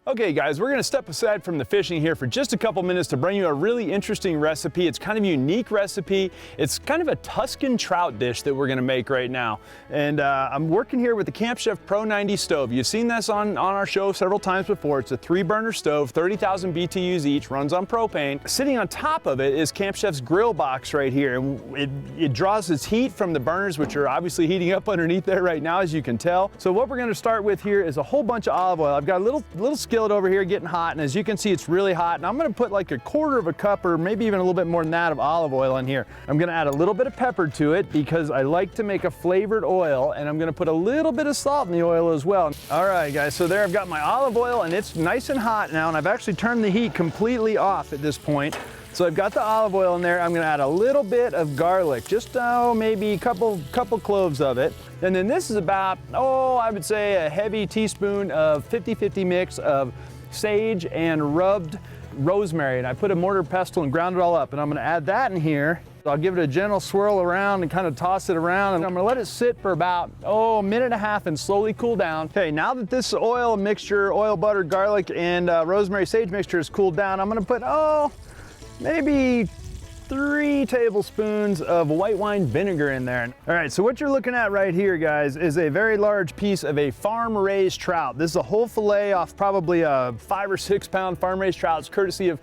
Okay guys, we're gonna step aside from the fishing here for just a couple minutes to bring you a really interesting recipe. It's kind of a unique recipe. It's kind of a Tuscan trout dish that we're gonna make right now. And I'm working here with the Camp Chef Pro 90 stove. You've seen this on our show several times before. It's a 3-burner stove, 30,000 BTUs each, runs on propane. Sitting on top of it is Camp Chef's grill box right here. And it draws its heat from the burners, which are obviously heating up underneath there right now, as you can tell. So what we're gonna start with here is a whole bunch of olive oil. I've got a little skillet over here getting hot, and as you can see, it's really hot. And I'm gonna put like a quarter of a cup or maybe even a little bit more than that of olive oil in here. I'm gonna add a little bit of pepper to it because I like to make a flavored oil, and I'm gonna put a little bit of salt in the oil as well. All right guys, so there I've got my olive oil and it's nice and hot now, and I've actually turned the heat completely off at this point. So I've got the olive oil in there. I'm gonna add a little bit of garlic, just maybe a couple cloves of it. And then this is about, I would say a heavy teaspoon of 50-50 mix of sage and rubbed rosemary. And I put a mortar pestle and ground it all up. And I'm gonna add that in here. I'll give it a gentle swirl around and kind of toss it around. And I'm gonna let it sit for about, a minute and a half and slowly cool down. Okay, now that this oil mixture, oil, butter, garlic, and rosemary sage mixture is cooled down, I'm gonna put, maybe 3 tablespoons of white wine vinegar in there. All right, so what you're looking at right here, guys, is a very large piece of a farm-raised trout. This is a whole fillet off probably a 5 or 6 pound farm-raised trout. It's courtesy of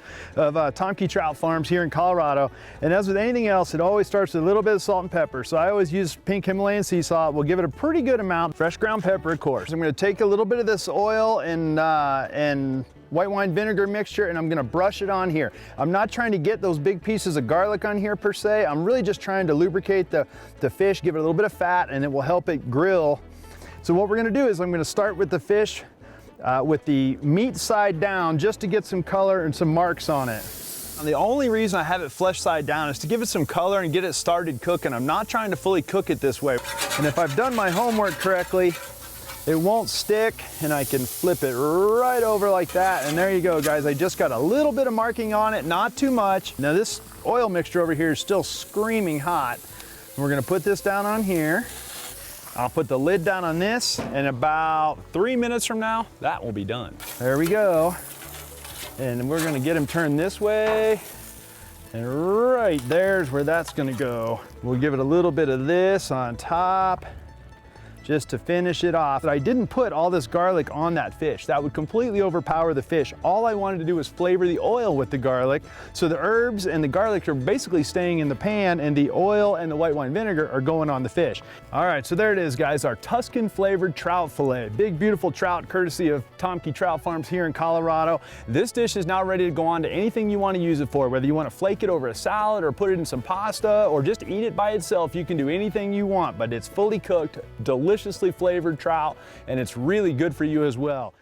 Tuscan Trout Farms here in Colorado. And as with anything else, it always starts with a little bit of salt and pepper. So I always use pink Himalayan sea salt. We'll give it a pretty good amount. Fresh ground pepper, of course. I'm gonna take a little bit of this oil and white wine vinegar mixture, and I'm gonna brush it on here. I'm not trying to get those big pieces of garlic on here per se. I'm really just trying to lubricate the fish, give it a little bit of fat, and it will help it grill. So what we're gonna do is I'm gonna start with the fish with the meat side down, just to get some color and some marks on it. And the only reason I have it flesh side down is to give it some color and get it started cooking. I'm not trying to fully cook it this way. And if I've done my homework correctly, it won't stick, and I can flip it right over like that. And there you go, guys. I just got a little bit of marking on it, not too much. Now this oil mixture over here is still screaming hot. We're gonna put this down on here. I'll put the lid down on this, and about 3 minutes from now, that will be done. There we go. And we're gonna get him turned this way. And right there's where that's gonna go. We'll give it a little bit of this on top, just to finish it off. But I didn't put all this garlic on that fish. That would completely overpower the fish. All I wanted to do was flavor the oil with the garlic. So the herbs and the garlic are basically staying in the pan, and the oil and the white wine vinegar are going on the fish. All right, so there it is, guys, our Tuscan flavored trout fillet. Big, beautiful trout, courtesy of Tuscan Trout Farms here in Colorado. This dish is now ready to go on to anything you want to use it for, whether you want to flake it over a salad or put it in some pasta or just eat it by itself. You can do anything you want, but it's fully cooked, deliciously flavored trout, and it's really good for you as well.